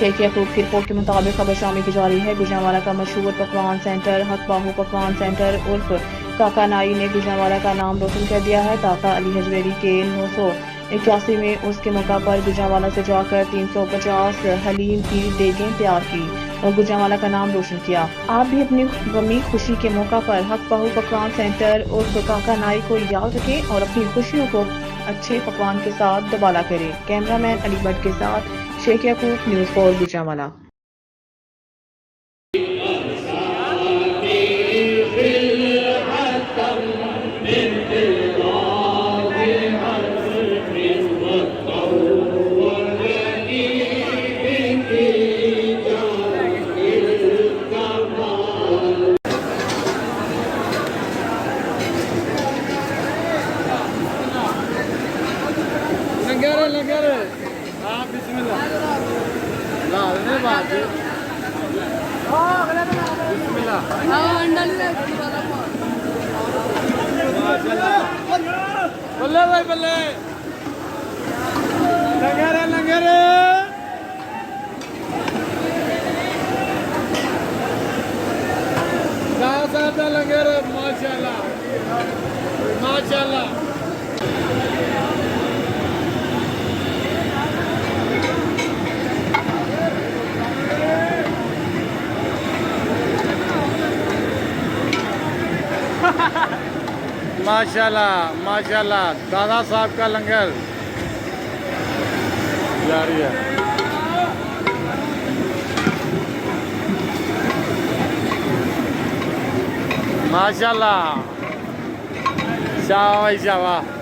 शेख याकूब की रिपोर्ट के मुताबिक खबर शामी की जा रही है। गुजरांवाला का मशहूर पकवान सेंटर हक बाहू पकवान सेंटर उर्फ काका नाई ने गुजरांवाला का नाम रोशन कर दिया है। काका अली हजवेरी के 981 में उसके मौका पर गुजरांवाला से जाकर 350 हलीम की देगें तैयार की और गुजरांवाला का नाम रोशन किया। आप भी अपनी गमी खुशी के मौका पर हक बाहू पकवान सेंटर उर्फ काका नाई को याद रखें और अपनी खुशियों को अच्छे पकवान के साथ दोबारा करें। कैमरामैन अली भट्ट के साथ शेख याकूब, न्यूज़ 4 गुजरांवाला। लंगर हाँ बिस्मिल्लाह ला ने बात बिस्मिल्लाह बल्ले भाई बल्ले लंगर साहब लंगर माशाल्लाह माशाल्लाह माशाल्लाह माशाल्लाह दादा साहब का लंगर जारी है। माशाल्लाह शाबाश शाबाश।